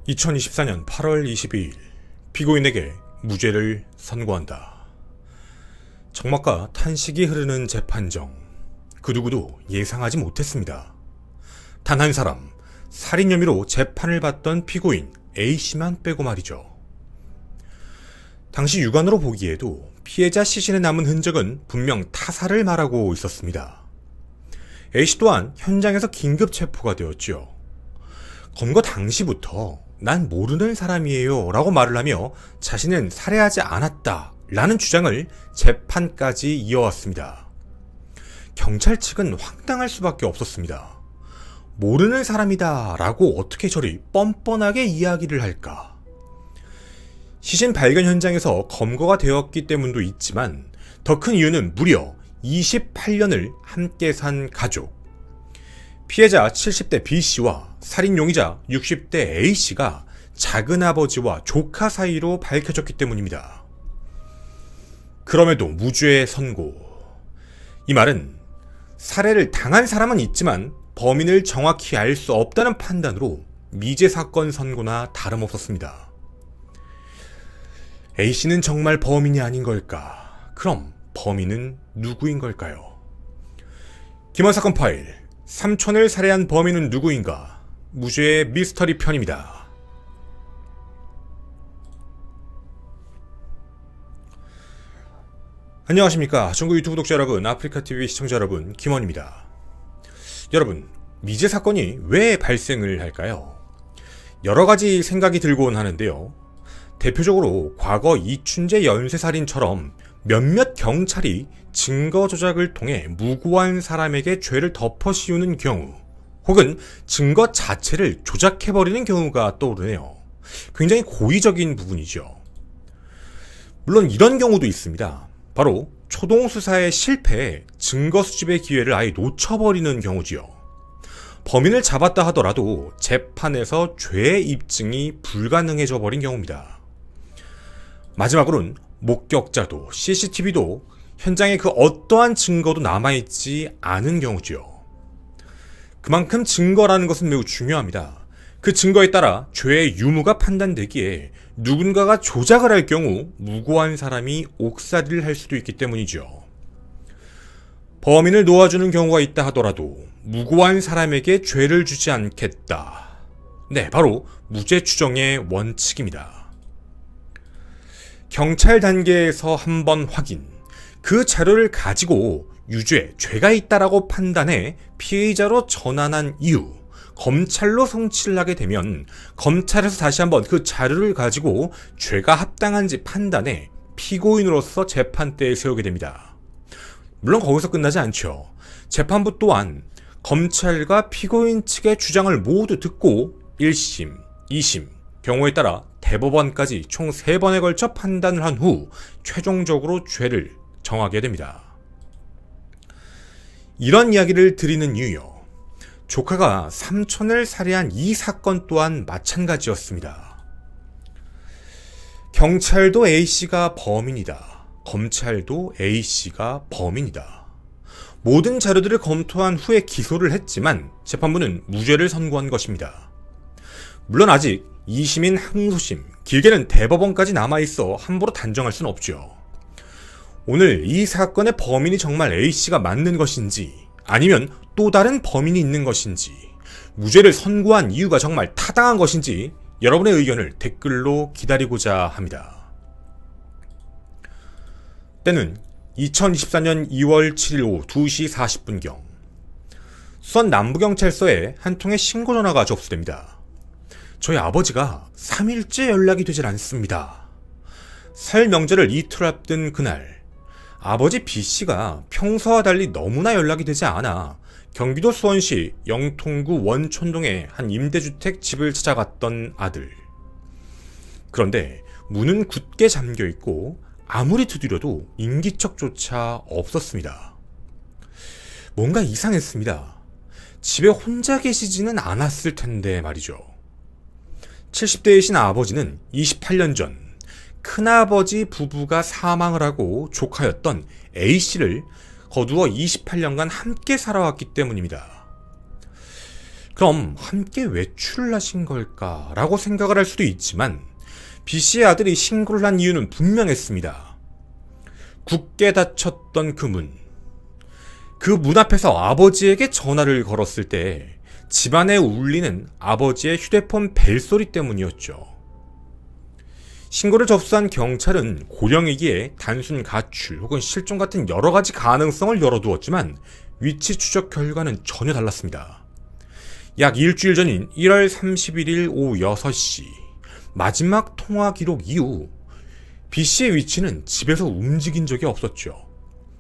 2024년 8월 22일 피고인에게 무죄를 선고한다. 적막과 탄식이 흐르는 재판정. 그 누구도 예상하지 못했습니다. 단 한 사람, 살인 혐의로 재판을 받던 피고인 A씨만 빼고 말이죠. 당시 육안으로 보기에도 피해자 시신에 남은 흔적은 분명 타살을 말하고 있었습니다. A씨 또한 현장에서 긴급 체포가 되었죠. 검거 당시부터 난 모르는 사람이에요 라고 말을 하며 자신은 살해하지 않았다 라는 주장을 재판까지 이어왔습니다. 경찰 측은 황당할 수밖에 없었습니다. 모르는 사람이다 라고 어떻게 저리 뻔뻔하게 이야기를 할까. 시신 발견 현장에서 검거가 되었기 때문도 있지만 더 큰 이유는 무려 28년을 함께 산 가족. 피해자 70대 B씨와 살인 용의자 60대 A씨가 작은아버지와 조카 사이로 밝혀졌기 때문입니다. 그럼에도 무죄 선고. 이 말은 살해를 당한 사람은 있지만 범인을 정확히 알 수 없다는 판단으로 미제 사건 선고나 다름없었습니다. A씨는 정말 범인이 아닌 걸까? 그럼 범인은 누구인 걸까요? 김원 사건 파일, 삼촌을 살해한 범인은 누구인가? 무죄의 미스터리 편입니다. 안녕하십니까. 전국 유튜브 독자 여러분, 아프리카TV 시청자 여러분, 김원입니다. 여러분, 미제 사건이 왜 발생을 할까요? 여러가지 생각이 들곤 하는데요. 대표적으로 과거 이춘재 연쇄살인처럼 몇몇 경찰이 증거 조작을 통해 무고한 사람에게 죄를 덮어 씌우는 경우, 혹은 증거 자체를 조작해버리는 경우가 떠오르네요. 굉장히 고의적인 부분이죠. 물론 이런 경우도 있습니다. 바로 초동수사의 실패에 증거 수집의 기회를 아예 놓쳐버리는 경우지요. 범인을 잡았다 하더라도 재판에서 죄의 입증이 불가능해져 버린 경우입니다. 마지막으로는 목격자도 CCTV도 현장에 그 어떠한 증거도 남아있지 않은 경우지요. 그만큼 증거라는 것은 매우 중요합니다. 그 증거에 따라 죄의 유무가 판단되기에 누군가가 조작을 할 경우 무고한 사람이 옥살이를 할 수도 있기 때문이죠. 범인을 놓아주는 경우가 있다 하더라도 무고한 사람에게 죄를 주지 않겠다. 네, 바로 무죄 추정의 원칙입니다. 경찰 단계에서 한번 확인, 그 자료를 가지고 유죄, 죄가 있다라고 판단해 피의자로 전환한 이후 검찰로 송치를 하게 되면 검찰에서 다시 한번 그 자료를 가지고 죄가 합당한지 판단해 피고인으로서 재판대에 세우게 됩니다. 물론 거기서 끝나지 않죠. 재판부 또한 검찰과 피고인 측의 주장을 모두 듣고 1심, 2심, 경우에 따라 대법원까지 총 3번에 걸쳐 판단을 한 후 최종적으로 죄를 정하게 됩니다. 이런 이야기를 드리는 이유요. 조카가 삼촌을 살해한 이 사건 또한 마찬가지였습니다. 경찰도 A씨가 범인이다. 검찰도 A씨가 범인이다. 모든 자료들을 검토한 후에 기소를 했지만 재판부는 무죄를 선고한 것입니다. 물론 아직 2심인 항소심, 길게는 대법원까지 남아있어 함부로 단정할 수는 없죠. 오늘 이 사건의 범인이 정말 A씨가 맞는 것인지, 아니면 또 다른 범인이 있는 것인지, 무죄를 선고한 이유가 정말 타당한 것인지 여러분의 의견을 댓글로 기다리고자 합니다. 때는 2024년 2월 7일 오후 2시 40분경 수원 남부경찰서에 한 통의 신고전화가 접수됩니다. 저희 아버지가 3일째 연락이 되질 않습니다. 설 명절을 이틀 앞둔 그날, 아버지 B씨가 평소와 달리 너무나 연락이 되지 않아 경기도 수원시 영통구 원촌동의 한 임대주택 집을 찾아갔던 아들. 그런데 문은 굳게 잠겨있고 아무리 두드려도 인기척조차 없었습니다. 뭔가 이상했습니다. 집에 혼자 계시지는 않았을 텐데 말이죠. 70대이신 아버지는 28년 전 큰아버지 부부가 사망을 하고 조카였던 A씨를 거두어 28년간 함께 살아왔기 때문입니다. 그럼 함께 외출을 하신 걸까라고 생각을 할 수도 있지만 B씨의 아들이 신고를 한 이유는 분명했습니다. 굳게 닫혔던 그 문. 그 문 앞에서 아버지에게 전화를 걸었을 때 집안에 울리는 아버지의 휴대폰 벨소리 때문이었죠. 신고를 접수한 경찰은 고령이기에 단순 가출 혹은 실종 같은 여러 가지 가능성을 열어두었지만 위치 추적 결과는 전혀 달랐습니다. 약 일주일 전인 1월 31일 오후 6시 마지막 통화 기록 이후 B씨의 위치는 집에서 움직인 적이 없었죠.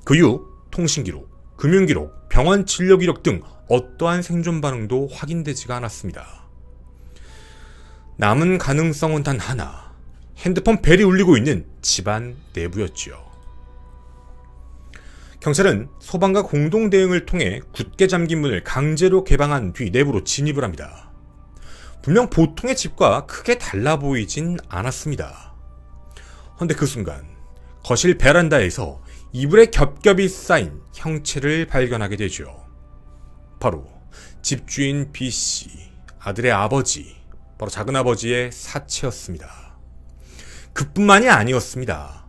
그 이후 통신 기록, 금융 기록, 병원 진료 기록 등 어떠한 생존 반응도 확인되지가 않았습니다. 남은 가능성은 단 하나. 핸드폰 벨이 울리고 있는 집안 내부였지요. 경찰은 소방과 공동 대응을 통해 굳게 잠긴 문을 강제로 개방한 뒤 내부로 진입을 합니다. 분명 보통의 집과 크게 달라 보이진 않았습니다. 그런데 그 순간 거실 베란다에서 이불에 겹겹이 쌓인 형체를 발견하게 되죠. 바로 집주인 B씨, 아들의 아버지, 바로 작은아버지의 사체였습니다. 그뿐만이 아니었습니다.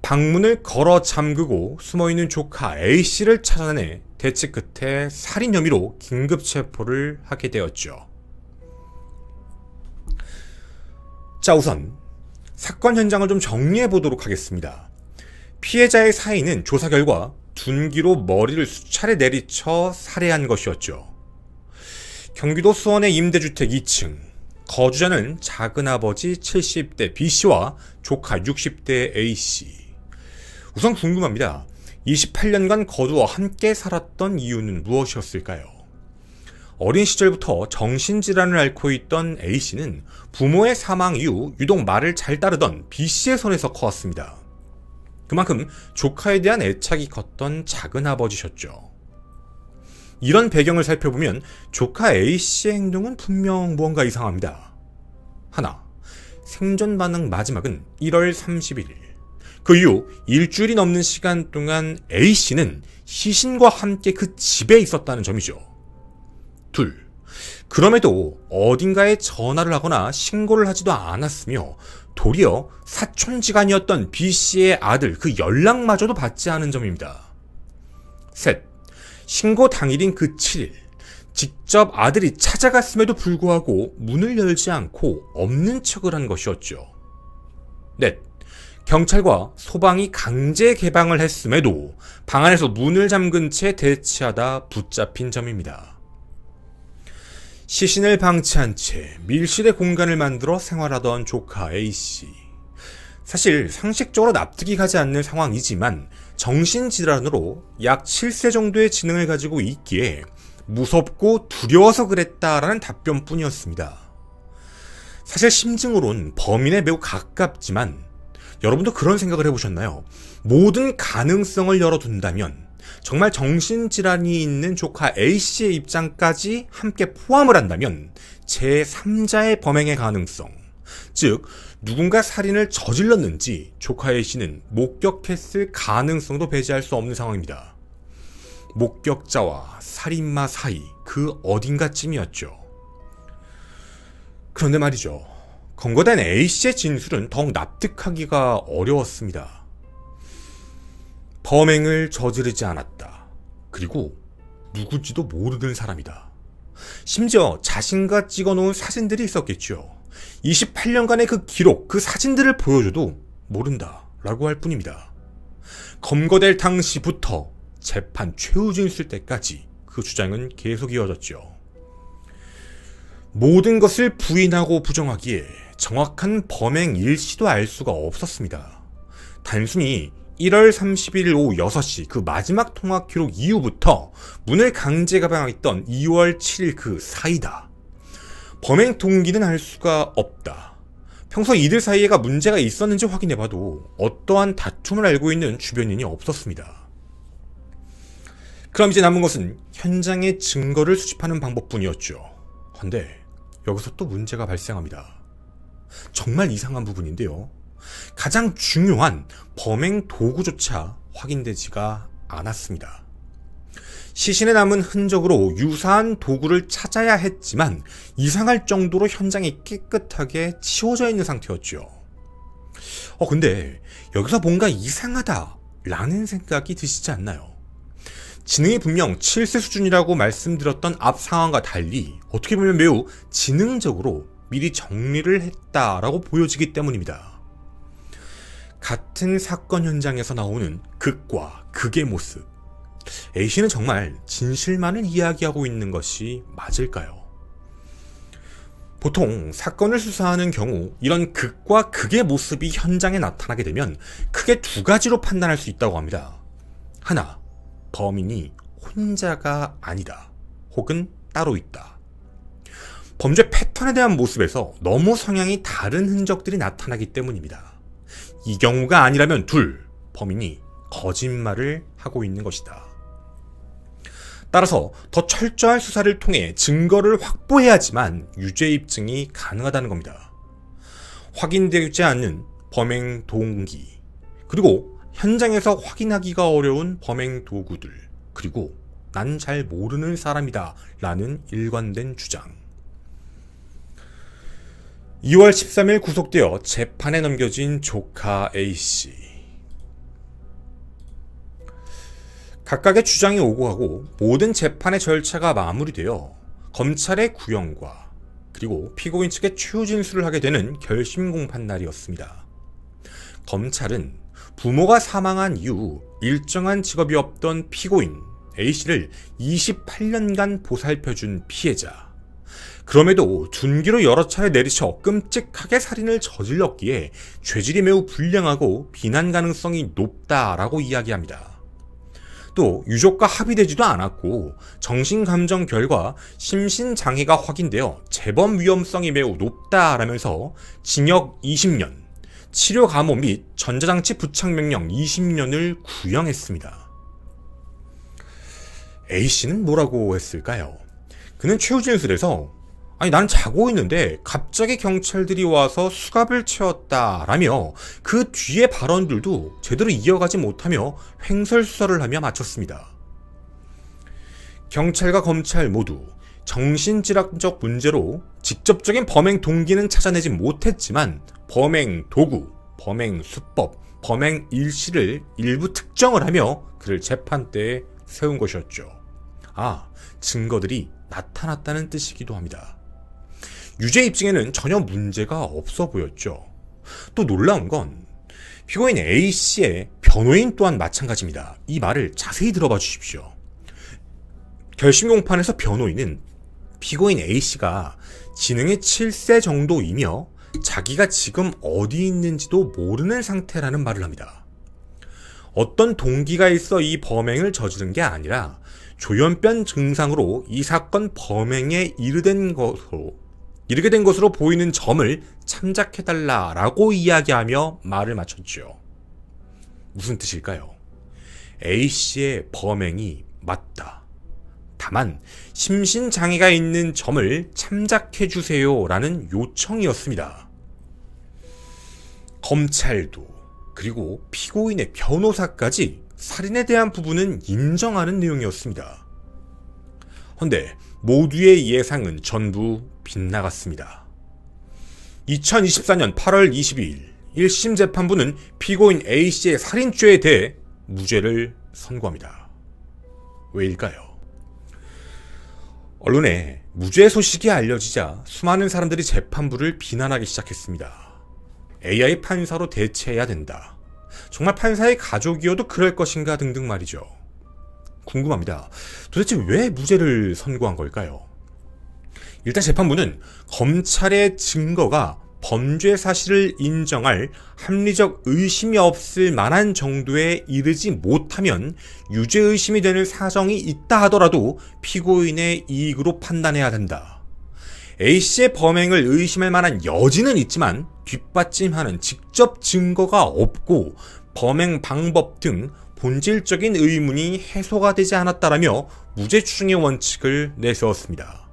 방문을 걸어 잠그고 숨어있는 조카 A씨를 찾아내 대치 끝에 살인 혐의로 긴급 체포를 하게 되었죠. 자, 우선 사건 현장을 좀 정리해 보도록 하겠습니다. 피해자의 사인은 조사 결과 둔기로 머리를 수차례 내리쳐 살해한 것이었죠. 경기도 수원의 임대주택 2층, 거주자는 작은아버지 70대 B씨와 조카 60대 A씨. 우선 궁금합니다. 28년간 거두어 함께 살았던 이유는 무엇이었을까요? 어린 시절부터 정신질환을 앓고 있던 A씨는 부모의 사망 이후 유독 말을 잘 따르던 B씨의 손에서 커왔습니다. 그만큼 조카에 대한 애착이 컸던 작은아버지셨죠. 이런 배경을 살펴보면 조카 A씨의 행동은 분명 무언가 이상합니다. 하나, 생존 반응 마지막은 1월 31일. 그 이후 일주일이 넘는 시간 동안 A씨는 시신과 함께 그 집에 있었다는 점이죠. 둘, 그럼에도 어딘가에 전화를 하거나 신고를 하지도 않았으며 도리어 사촌지간이었던 B씨의 아들 그 연락마저도 받지 않은 점입니다. 셋, 신고 당일인 그 7일 직접 아들이 찾아갔음에도 불구하고 문을 열지 않고 없는 척을 한 것이었죠. 넷, 경찰과 소방이 강제 개방을 했음에도 방 안에서 문을 잠근 채 대치하다 붙잡힌 점입니다. 시신을 방치한 채 밀실의 공간을 만들어 생활하던 조카 A씨. 사실 상식적으로 납득이 가지 않는 상황이지만 정신질환으로 약 7세 정도의 지능을 가지고 있기에 무섭고 두려워서 그랬다라는 답변뿐이었습니다. 사실 심증으론 범인에 매우 가깝지만 여러분도 그런 생각을 해보셨나요? 모든 가능성을 열어둔다면 정말 정신질환이 있는 조카 A씨의 입장까지 함께 포함을 한다면 제3자의 범행의 가능성, 즉 누군가 살인을 저질렀는지 조카 A씨는 목격했을 가능성도 배제할 수 없는 상황입니다. 목격자와 살인마 사이 그 어딘가쯤이었죠. 그런데 말이죠. 검거된 A씨의 진술은 더욱 납득하기가 어려웠습니다. 범행을 저지르지 않았다. 그리고 누구지도 모르는 사람이다. 심지어 자신과 찍어놓은 사진들이 있었겠죠. 28년간의 그 기록, 그 사진들을 보여줘도 모른다 라고 할 뿐입니다. 검거될 당시부터 재판 최후 진술 때까지 그 주장은 계속 이어졌죠. 모든 것을 부인하고 부정하기에 정확한 범행 일시도 알 수가 없었습니다. 단순히 1월 31일 오후 6시 그 마지막 통화 기록 이후부터 문을 강제 개방했던 2월 7일 그 사이다. 범행 동기는 알 수가 없다. 평소 이들 사이에가 문제가 있었는지 확인해봐도 어떠한 다툼을 알고 있는 주변인이 없었습니다. 그럼 이제 남은 것은 현장의 증거를 수집하는 방법뿐이었죠. 근데 여기서 또 문제가 발생합니다. 정말 이상한 부분인데요. 가장 중요한 범행 도구조차 확인되지가 않았습니다. 시신에 남은 흔적으로 유사한 도구를 찾아야 했지만 이상할 정도로 현장이 깨끗하게 치워져 있는 상태였죠. 근데 여기서 뭔가 이상하다라는 생각이 드시지 않나요? 지능이 분명 7세 수준이라고 말씀드렸던 앞 상황과 달리 어떻게 보면 매우 지능적으로 미리 정리를 했다라고 보여지기 때문입니다. 같은 사건 현장에서 나오는 극과 극의 모습, A씨는 정말 진실만을 이야기하고 있는 것이 맞을까요? 보통 사건을 수사하는 경우 이런 극과 극의 모습이 현장에 나타나게 되면 크게 두 가지로 판단할 수 있다고 합니다. 하나, 범인이 혼자가 아니다, 혹은 따로 있다. 범죄 패턴에 대한 모습에서 너무 성향이 다른 흔적들이 나타나기 때문입니다. 이 경우가 아니라면 둘, 범인이 거짓말을 하고 있는 것이다. 따라서 더 철저한 수사를 통해 증거를 확보해야지만 유죄 입증이 가능하다는 겁니다. 확인되지 않는 범행 동기, 그리고 현장에서 확인하기가 어려운 범행 도구들, 그리고 난 잘 모르는 사람이다 라는 일관된 주장. 2월 13일 구속되어 재판에 넘겨진 조카 A씨. 각각의 주장이 오고 가고 모든 재판의 절차가 마무리되어 검찰의 구형과 그리고 피고인 측의 최후 진술을 하게 되는 결심 공판 날이었습니다. 검찰은 부모가 사망한 이후 일정한 직업이 없던 피고인 A씨를 28년간 보살펴준 피해자, 그럼에도 둔기로 여러 차례 내리쳐 끔찍하게 살인을 저질렀기에 죄질이 매우 불량하고 비난 가능성이 높다라고 이야기합니다. 또 유족과 합의되지도 않았고 정신감정 결과 심신장애가 확인되어 재범 위험성이 매우 높다라면서 징역 20년, 치료 감호 및 전자장치 부착 명령 20년을 구형했습니다. A씨는 뭐라고 했을까요? 그는 최후 진술에서 나는 자고 있는데 갑자기 경찰들이 와서 수갑을 채웠다라며 그 뒤의 발언들도 제대로 이어가지 못하며 횡설수설을 하며 마쳤습니다. 경찰과 검찰 모두 정신질환적 문제로 직접적인 범행 동기는 찾아내지 못했지만 범행 도구, 범행 수법, 범행 일시를 일부 특정을 하며 그를 재판대에 세운 것이었죠. 증거들이 나타났다는 뜻이기도 합니다. 유죄 입증에는 전혀 문제가 없어 보였죠. 또 놀라운 건 피고인 A씨의 변호인 또한 마찬가지입니다. 이 말을 자세히 들어봐 주십시오. 결심 공판에서 변호인은 피고인 A씨가 지능이 7세 정도이며 자기가 지금 어디 있는지도 모르는 상태라는 말을 합니다. 어떤 동기가 있어 이 범행을 저지른 게 아니라 조현변 증상으로 이 사건 범행에 이르게 된 것으로 보이는 점을 참작해달라라고 이야기하며 말을 마쳤죠. 무슨 뜻일까요? A씨의 범행이 맞다. 다만 심신장애가 있는 점을 참작해주세요 라는 요청이었습니다. 검찰도 그리고 피고인의 변호사까지 살인에 대한 부분은 인정하는 내용이었습니다. 그런데 모두의 예상은 전부 빗나갔습니다. 2024년 8월 22일 1심 재판부는 피고인 A씨의 살인죄에 대해 무죄를 선고합니다. 왜일까요? 언론에 무죄 소식이 알려지자 수많은 사람들이 재판부를 비난하기 시작했습니다. AI 판사로 대체해야 된다. 정말 판사의 가족이어도 그럴 것인가 등등 말이죠. 궁금합니다. 도대체 왜 무죄를 선고한 걸까요? 일단 재판부는 검찰의 증거가 범죄 사실을 인정할 합리적 의심이 없을 만한 정도에 이르지 못하면 유죄 의심이 되는 사정이 있다 하더라도 피고인의 이익으로 판단해야 된다. A씨의 범행을 의심할 만한 여지는 있지만 뒷받침하는 직접 증거가 없고 범행 방법 등 본질적인 의문이 해소가 되지 않았다라며 무죄 추정의 원칙을 내세웠습니다.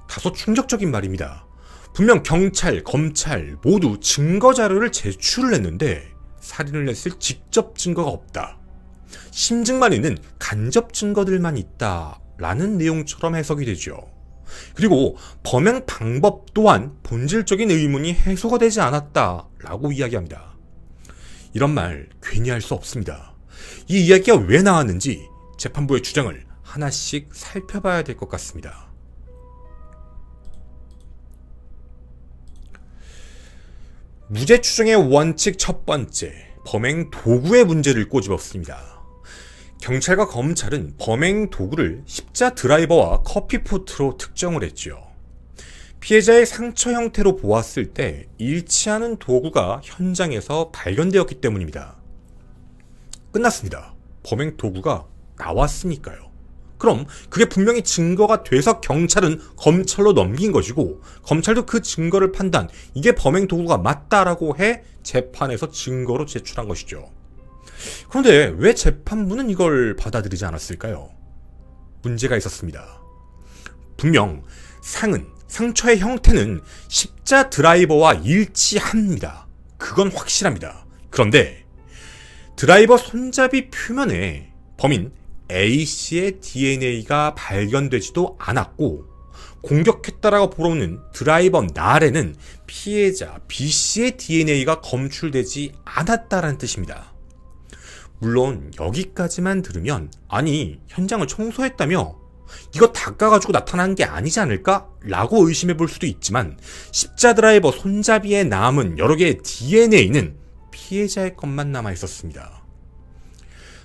다소 충격적인 말입니다. 분명 경찰, 검찰 모두 증거 자료를 제출을 했는데 살인을 했을 직접 증거가 없다. 심증만 있는 간접 증거들만 있다라는 내용처럼 해석이 되죠. 그리고 범행 방법 또한 본질적인 의문이 해소가 되지 않았다라고 이야기합니다. 이런 말 괜히 할 수 없습니다. 이 이야기가 왜 나왔는지 재판부의 주장을 하나씩 살펴봐야 될 것 같습니다. 무죄 추정의 원칙 첫 번째, 범행 도구의 문제를 꼬집었습니다. 경찰과 검찰은 범행 도구를 십자 드라이버와 커피포트로 특정을 했죠. 피해자의 상처 형태로 보았을 때 일치하는 도구가 현장에서 발견되었기 때문입니다. 끝났습니다. 범행 도구가 나왔으니까요. 그럼 그게 분명히 증거가 돼서 경찰은 검찰로 넘긴 것이고, 검찰도 그 증거를 판단, 이게 범행 도구가 맞다라고 해 재판에서 증거로 제출한 것이죠. 그런데 왜 재판부는 이걸 받아들이지 않았을까요? 문제가 있었습니다. 분명 상처의 형태는 십자 드라이버와 일치합니다. 그건 확실합니다. 그런데 드라이버 손잡이 표면에 범인 A씨의 DNA가 발견되지도 않았고, 공격했다라고 보러오는 드라이버 날에는 피해자 B씨의 DNA가 검출되지 않았다라는 뜻입니다. 물론 여기까지만 들으면, 아니 현장을 청소했다며 이거 닦아가지고 나타난 게 아니지 않을까? 라고 의심해 볼 수도 있지만, 십자 드라이버 손잡이에 남은 여러 개의 DNA는 피해자의 것만 남아 있었습니다.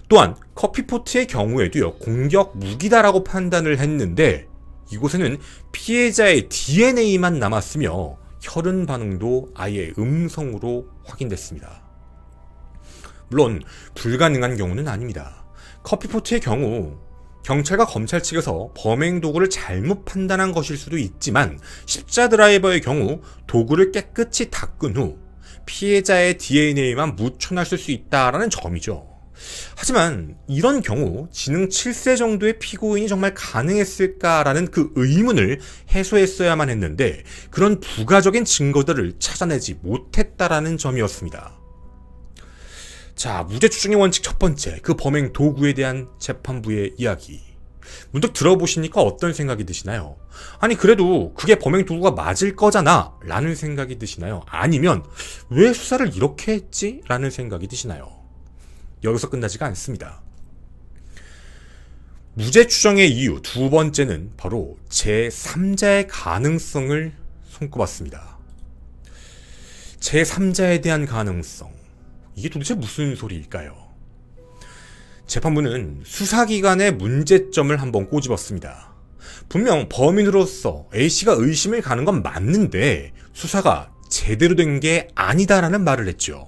또한 커피포트의 경우에도요, 공격 무기다라고 판단을 했는데 이곳에는 피해자의 DNA만 남았으며 혈흔 반응도 아예 음성으로 확인됐습니다. 물론 불가능한 경우는 아닙니다. 커피포트의 경우 경찰과 검찰 측에서 범행 도구를 잘못 판단한 것일 수도 있지만, 십자 드라이버의 경우 도구를 깨끗이 닦은 후 피해자의 DNA만 묻혀놨을 수 있다라는 점이죠. 하지만 이런 경우 지능 7세 정도의 피고인이 정말 가능했을까라는 그 의문을 해소했어야만 했는데, 그런 부가적인 증거들을 찾아내지 못했다라는 점이었습니다. 자, 무죄 추정의 원칙 첫 번째, 그 범행 도구에 대한 재판부의 이야기. 문득 들어보시니까 어떤 생각이 드시나요? 아니 그래도 그게 범행 도구가 맞을 거잖아 라는 생각이 드시나요? 아니면 왜 수사를 이렇게 했지? 라는 생각이 드시나요? 여기서 끝나지가 않습니다. 무죄 추정의 이유 두 번째는 바로 제3자의 가능성을 손꼽았습니다. 제3자에 대한 가능성, 이게 도대체 무슨 소리일까요? 재판부는 수사기관의 문제점을 한번 꼬집었습니다. 분명 범인으로서 A씨가 의심을 가는 건 맞는데 수사가 제대로 된 게 아니다라는 말을 했죠.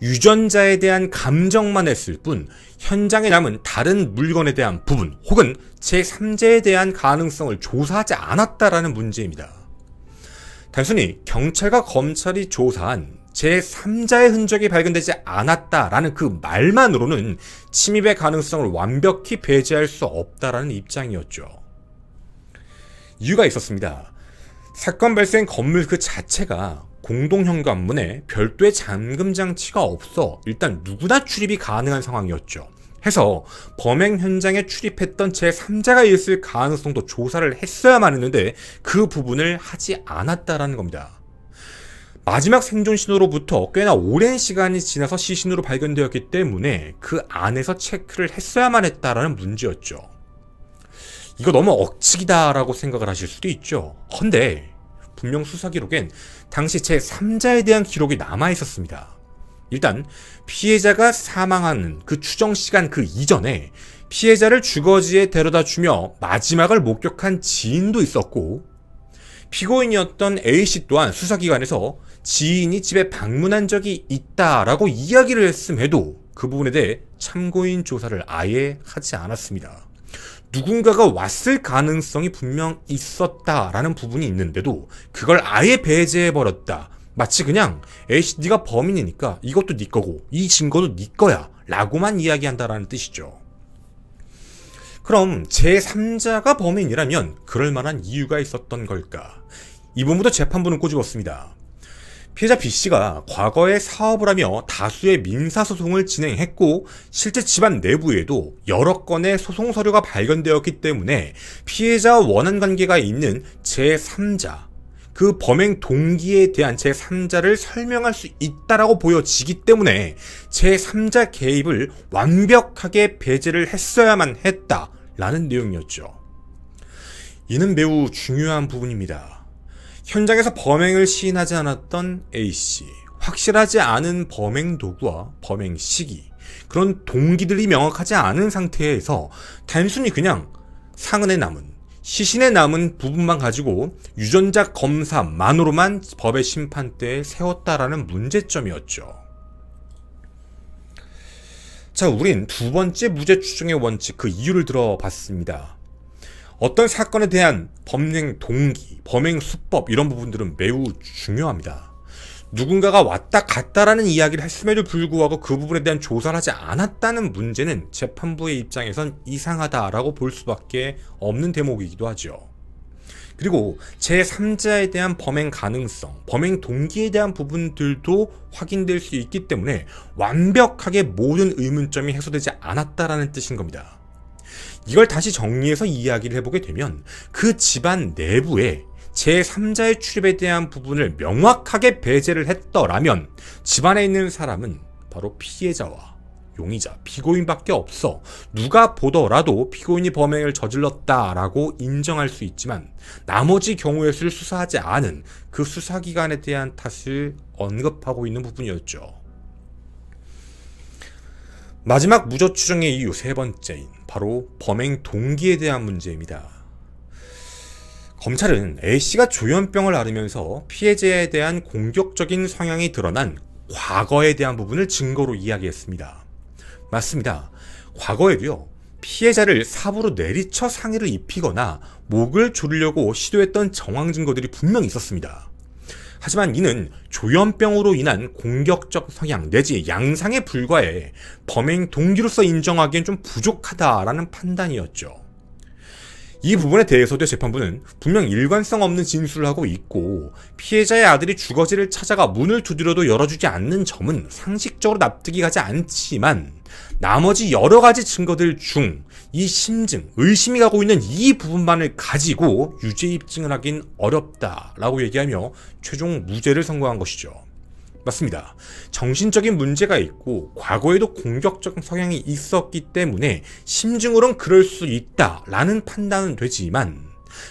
유전자에 대한 감정만 했을 뿐 현장에 남은 다른 물건에 대한 부분 혹은 제3자에 대한 가능성을 조사하지 않았다라는 문제입니다. 단순히 경찰과 검찰이 조사한 제3자의 흔적이 발견되지 않았다라는 그 말만으로는 침입의 가능성을 완벽히 배제할 수 없다라는 입장이었죠. 이유가 있었습니다. 사건 발생 건물 그 자체가 공동현관문에 별도의 잠금 장치가 없어 일단 누구나 출입이 가능한 상황이었죠. 해서 범행 현장에 출입했던 제3자가 있을 가능성도 조사를 했어야만 했는데 그 부분을 하지 않았다라는 겁니다. 마지막 생존 신호로부터 꽤나 오랜 시간이 지나서 시신으로 발견되었기 때문에 그 안에서 체크를 했어야만 했다라는 문제였죠. 이거 너무 억측이다라고 생각을 하실 수도 있죠. 헌데 분명 수사 기록엔 당시 제3자에 대한 기록이 남아 있었습니다. 일단 피해자가 사망하는 그 추정 시간 그 이전에 피해자를 주거지에 데려다 주며 마지막을 목격한 지인도 있었고, 피고인이었던 A씨 또한 수사기관에서 지인이 집에 방문한 적이 있다라고 이야기를 했음에도 그 부분에 대해 참고인 조사를 아예 하지 않았습니다. 누군가가 왔을 가능성이 분명 있었다라는 부분이 있는데도 그걸 아예 배제해버렸다. 마치 그냥 A씨 네가 범인이니까 이것도 네 거고 이 증거도 네 거야 라고만 이야기한다라는 뜻이죠. 그럼 제3자가 범인이라면 그럴 만한 이유가 있었던 걸까? 이 부분부터 재판부는 꼬집었습니다. 피해자 B씨가 과거에 사업을 하며 다수의 민사소송을 진행했고 실제 집안 내부에도 여러 건의 소송 서류가 발견되었기 때문에 피해자와 원한관계가 있는 제3자, 그 범행 동기에 대한 제3자를 설명할 수 있다라고 보여지기 때문에 제3자 개입을 완벽하게 배제를 했어야만 했다라는 내용이었죠. 이는 매우 중요한 부분입니다. 현장에서 범행을 시인하지 않았던 A씨, 확실하지 않은 범행 도구와 범행 시기, 그런 동기들이 명확하지 않은 상태에서 단순히 그냥 상흔에 남은, 시신에 남은 부분만 가지고 유전자 검사만으로만 법의 심판대에 세웠다라는 문제점이었죠. 자, 우린 두 번째 무죄 추정의 원칙, 그 이유를 들어봤습니다. 어떤 사건에 대한 범행 동기, 범행 수법 이런 부분들은 매우 중요합니다. 누군가가 왔다 갔다라는 이야기를 했음에도 불구하고 그 부분에 대한 조사를 하지 않았다는 문제는 재판부의 입장에선 이상하다라고 볼 수밖에 없는 대목이기도 하죠. 그리고 제3자에 대한 범행 가능성, 범행 동기에 대한 부분들도 확인될 수 있기 때문에 완벽하게 모든 의문점이 해소되지 않았다라는 뜻인 겁니다. 이걸 다시 정리해서 이야기를 해보게 되면 그 집안 내부에 제3자의 출입에 대한 부분을 명확하게 배제를 했더라면 집안에 있는 사람은 바로 피해자와 용의자, 피고인밖에 없어 누가 보더라도 피고인이 범행을 저질렀다라고 인정할 수 있지만 나머지 경우의 수를 수사하지 않은 그 수사기관에 대한 탓을 언급하고 있는 부분이었죠. 마지막 무죄 추정의 이유 세 번째인 바로 범행 동기에 대한 문제입니다. 검찰은 A씨가 조현병을 앓으면서 피해자에 대한 공격적인 성향이 드러난 과거에 대한 부분을 증거로 이야기했습니다. 맞습니다. 과거에도요, 피해자를 삽으로 내리쳐 상해를 입히거나 목을 조르려고 시도했던 정황 증거들이 분명히 있었습니다. 하지만 이는 조현병으로 인한 공격적 성향 내지 양상에 불과해 범행 동기로서 인정하기엔 좀 부족하다라는 판단이었죠. 이 부분에 대해서도 재판부는 분명 일관성 없는 진술을 하고 있고 피해자의 아들이 주거지를 찾아가 문을 두드려도 열어주지 않는 점은 상식적으로 납득이 가지 않지만 나머지 여러 가지 증거들 중 이 심증, 의심이 가고 있는 이 부분만을 가지고 유죄 입증을 하긴 어렵다라고 얘기하며 최종 무죄를 선고한 것이죠. 맞습니다. 정신적인 문제가 있고 과거에도 공격적 성향이 있었기 때문에 심증으론 그럴 수 있다라는 판단은 되지만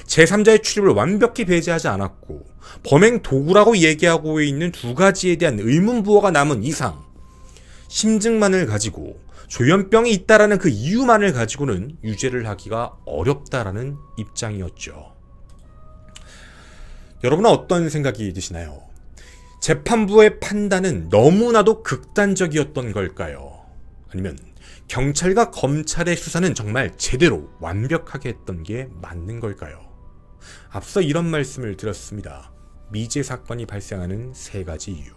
제3자의 출입을 완벽히 배제하지 않았고 범행 도구라고 얘기하고 있는 두 가지에 대한 의문부호가 남은 이상 심증만을 가지고 조현병이 있다라는 그 이유만을 가지고는 유죄를 하기가 어렵다라는 입장이었죠. 여러분은 어떤 생각이 드시나요? 재판부의 판단은 너무나도 극단적이었던 걸까요? 아니면 경찰과 검찰의 수사는 정말 제대로 완벽하게 했던 게 맞는 걸까요? 앞서 이런 말씀을 드렸습니다. 미제 사건이 발생하는 세 가지 이유.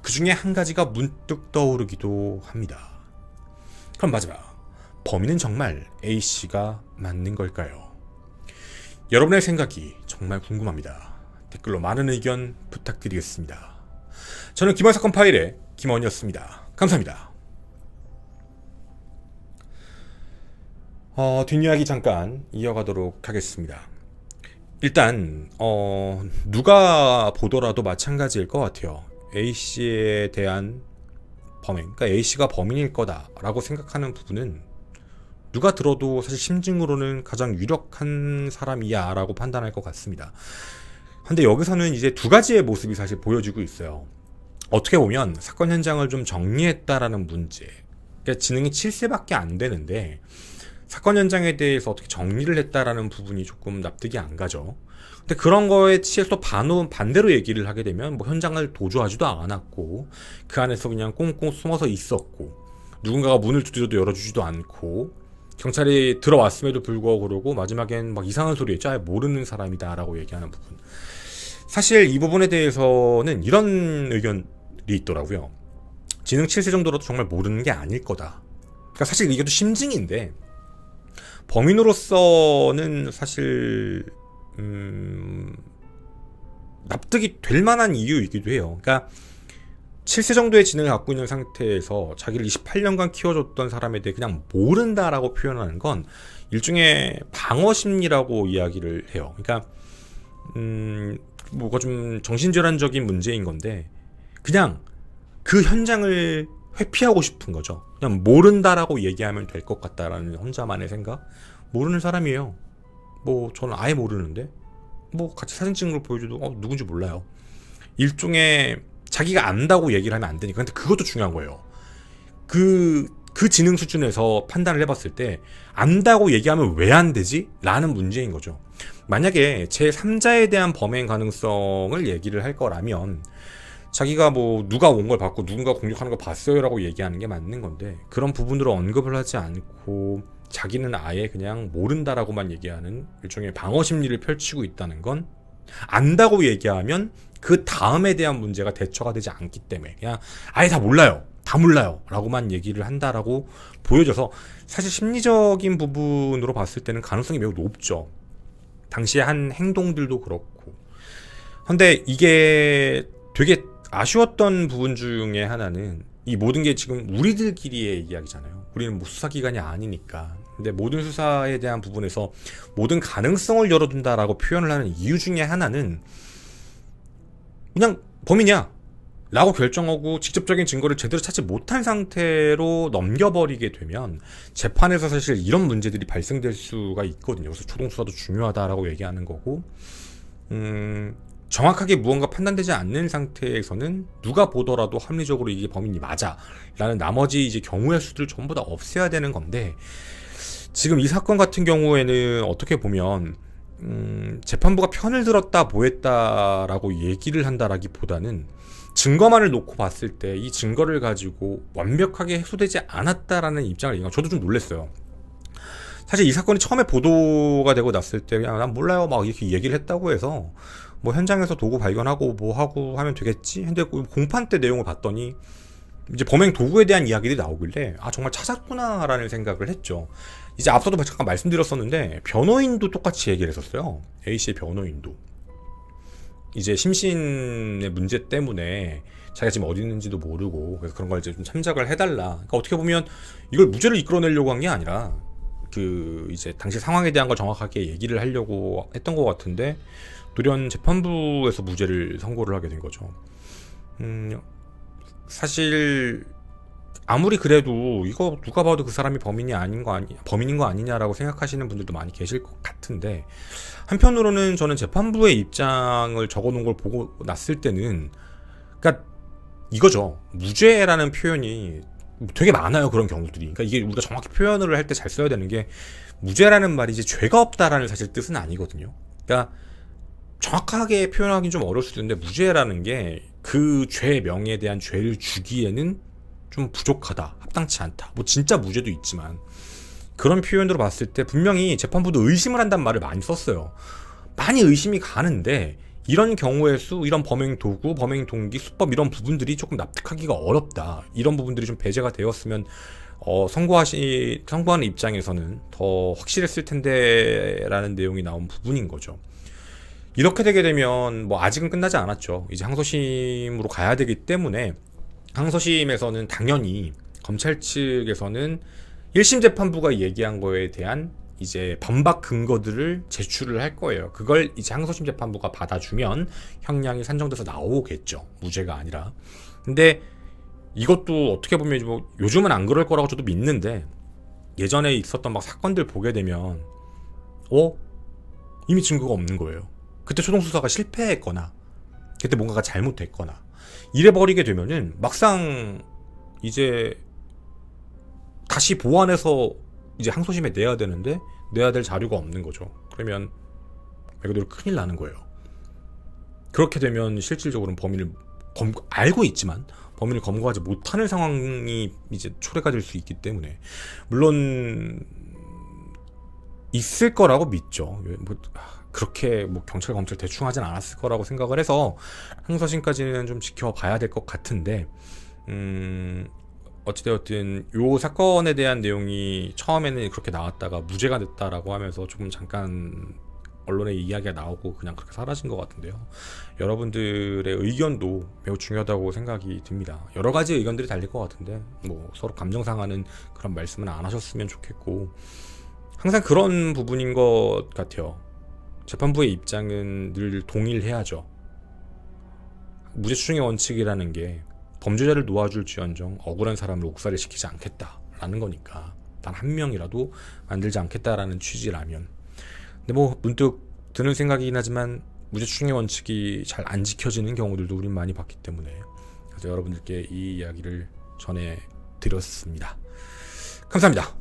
그 중에 한 가지가 문득 떠오르기도 합니다. 그럼 마지막, 범인은 정말 A씨가 맞는 걸까요? 여러분의 생각이 정말 궁금합니다. 댓글로 많은 의견 부탁드리겠습니다. 저는 김원사건 파일의 김원이었습니다. 감사합니다. 뒷이야기 잠깐 이어가도록 하겠습니다. 일단 누가 보더라도 마찬가지일 것 같아요. A씨에 대한 범행, 그러니까 A씨가 범인일 거다라고 생각하는 부분은 누가 들어도 사실 심증으로는 가장 유력한 사람이야 라고 판단할 것 같습니다. 근데 여기서는 이제 두 가지의 모습이 사실 보여지고 있어요. 어떻게 보면 사건 현장을 좀 정리했다라는 문제, 그러니까 지능이 7세밖에 안 되는데 사건 현장에 대해서 어떻게 정리를 했다라는 부분이 조금 납득이 안 가죠. 근데 그런 거에 취해서 반대로 얘기를 하게 되면 뭐 현장을 도주하지도 않았고 그 안에서 그냥 꽁꽁 숨어서 있었고 누군가가 문을 두드려도 열어주지도 않고 경찰이 들어왔음에도 불구하고 그러고 마지막엔 막 이상한 소리 했죠. 모르는 사람이다 라고 얘기하는 부분. 사실 이 부분에 대해서는 이런 의견이 있더라고요. 지능 7세 정도로도 정말 모르는 게 아닐 거다. 그러니까 사실 이게 또 심증인데 범인으로서는 사실 납득이 될 만한 이유이기도 해요. 그러니까 7세 정도의 지능을 갖고 있는 상태에서 자기를 28년간 키워줬던 사람에 대해 그냥 모른다라고 표현하는 건 일종의 방어 심리라고 이야기를 해요. 그러니까 뭐가 좀 정신질환적인 문제인 건데 그냥 그 현장을 회피하고 싶은 거죠. 그냥 모른다라고 얘기하면 될 것 같다라는 혼자만의 생각. 모르는 사람이에요. 뭐 저는 아예 모르는데 뭐 같이 사진 찍는 걸 보여줘도 누군지 몰라요. 일종의 자기가 안다고 얘기를 하면 안 되니까. 근데 그것도 중요한 거예요. 그 지능 수준에서 판단을 해봤을 때 안다고 얘기하면 왜 안 되지? 라는 문제인 거죠. 만약에 제3자에 대한 범행 가능성을 얘기를 할 거라면 자기가 뭐 누가 온 걸 봤고 누군가 공격하는 걸 봤어요 라고 얘기하는 게 맞는 건데 그런 부분으로 언급을 하지 않고 자기는 아예 그냥 모른다라고만 얘기하는 일종의 방어 심리를 펼치고 있다는 건 안다고 얘기하면 그 다음에 대한 문제가 대처가 되지 않기 때문에 그냥 아예 다 몰라요 라고만 얘기를 한다라고 보여져서 사실 심리적인 부분으로 봤을 때는 가능성이 매우 높죠. 당시에 한 행동들도 그렇고. 근데 이게 되게 아쉬웠던 부분 중에 하나는 이 모든 게 지금 우리들끼리의 이야기잖아요. 우리는 뭐 수사기관이 아니니까. 근데 모든 수사에 대한 부분에서 모든 가능성을 열어둔다라고 표현을 하는 이유 중에 하나는 그냥 범인이야 라고 결정하고 직접적인 증거를 제대로 찾지 못한 상태로 넘겨버리게 되면 재판에서 사실 이런 문제들이 발생될 수가 있거든요. 그래서 초동수사도 중요하다라고 얘기하는 거고 정확하게 무언가 판단되지 않는 상태에서는 누가 보더라도 합리적으로 이게 범인이 맞아 라는 나머지 이제 경우의 수들을 전부 다 없애야 되는 건데 지금 이 사건 같은 경우에는 어떻게 보면 재판부가 편을 들었다 보했다라고 얘기를 한다라기보다는 증거만을 놓고 봤을 때 이 증거를 가지고 완벽하게 해소되지 않았다라는 입장을 얘기하고 저도 좀 놀랐어요. 사실 이 사건이 처음에 보도가 되고 났을 때 그냥 난 몰라요 막 이렇게 얘기를 했다고 해서 뭐 현장에서 도구 발견하고 뭐 하고 하면 되겠지. 근데 공판 때 내용을 봤더니 이제 범행 도구에 대한 이야기들이 나오길래 아 정말 찾았구나라는 생각을 했죠. 이제 앞서도 잠깐 말씀드렸었는데 변호인도 똑같이 얘기를 했었어요. A씨의 변호인도 이제 심신의 문제 때문에 자기가 지금 어디 있는지도 모르고 그래서 그런 걸 이제 좀 참작을 해달라. 그러니까 어떻게 보면 이걸 무죄를 이끌어내려고 한 게 아니라 그 이제 당시 상황에 대한 걸 정확하게 얘기를 하려고 했던 것 같은데 돌연 재판부에서 무죄를 선고를 하게 된 거죠. 사실 아무리 그래도 이거 누가 봐도 그 사람이 범인인 거 아니냐라고 생각하시는 분들도 많이 계실 것 같은데 한편으로는 저는 재판부의 입장을 적어놓은 걸 보고 났을 때는 그러니까 이거죠. 무죄라는 표현이 되게 많아요. 그런 경우들이. 그러니까 이게 우리가 정확히 표현을 할 때 잘 써야 되는 게 무죄라는 말이 이제 죄가 없다라는 사실 뜻은 아니거든요. 그러니까 정확하게 표현하기는 좀 어려울 수도 있는데 무죄라는 게 그 죄 명에 대한 죄를 주기에는 좀 부족하다, 합당치 않다. 뭐 진짜 무죄도 있지만 그런 표현으로 봤을 때 분명히 재판부도 의심을 한다는 말을 많이 썼어요. 많이 의심이 가는데 이런 경우의 수, 이런 범행 도구, 범행 동기, 수법 이런 부분들이 조금 납득하기가 어렵다. 이런 부분들이 좀 배제가 되었으면 선고하는 입장에서는 더 확실했을 텐데 라는 내용이 나온 부분인 거죠. 이렇게 되게 되면 뭐 아직은 끝나지 않았죠. 이제 항소심으로 가야 되기 때문에 항소심에서는 당연히 검찰 측에서는 1심 재판부가 얘기한 거에 대한 이제 반박 근거들을 제출을 할 거예요. 그걸 이제 항소심 재판부가 받아주면 형량이 산정돼서 나오겠죠. 무죄가 아니라. 근데 이것도 어떻게 보면 뭐 요즘은 안 그럴 거라고 저도 믿는데 예전에 있었던 막 사건들 보게 되면 이미 증거가 없는 거예요. 그때 초동수사가 실패했거나 그때 뭔가가 잘못됐거나 이래버리게 되면은 막상 이제 다시 보완해서 이제 항소심에 내야 되는데 내야 될 자료가 없는 거죠. 그러면 말 그대로 큰일 나는 거예요. 그렇게 되면 실질적으로는 범인을 알고 있지만 범인을 검거하지 못하는 상황이 이제 초래가 될 수 있기 때문에 물론 있을 거라고 믿죠. 그렇게 뭐 경찰 검찰 대충 하진 않았을 거라고 생각을 해서 항소심까지는 좀 지켜봐야 될 것 같은데 어찌되었든 요 사건에 대한 내용이 처음에는 그렇게 나왔다가 무죄가 됐다라고 하면서 조금 잠깐 언론에 이야기가 나오고 그냥 그렇게 사라진 것 같은데요. 여러분들의 의견도 매우 중요하다고 생각이 듭니다. 여러 가지 의견들이 달릴 것 같은데 뭐 서로 감정 상하는 그런 말씀은 안 하셨으면 좋겠고, 항상 그런 부분인 것 같아요. 재판부의 입장은 늘 동일해야죠. 무죄 추정의 원칙이라는 게 범죄자를 놓아줄지언정 억울한 사람을 옥살이 시키지 않겠다라는 거니까, 단 한 명이라도 만들지 않겠다라는 취지라면. 근데 뭐 문득 드는 생각이긴 하지만 무죄 추정의 원칙이 잘 안 지켜지는 경우들도 우린 많이 봤기 때문에, 그래서 여러분들께 이 이야기를 전해드렸습니다. 감사합니다.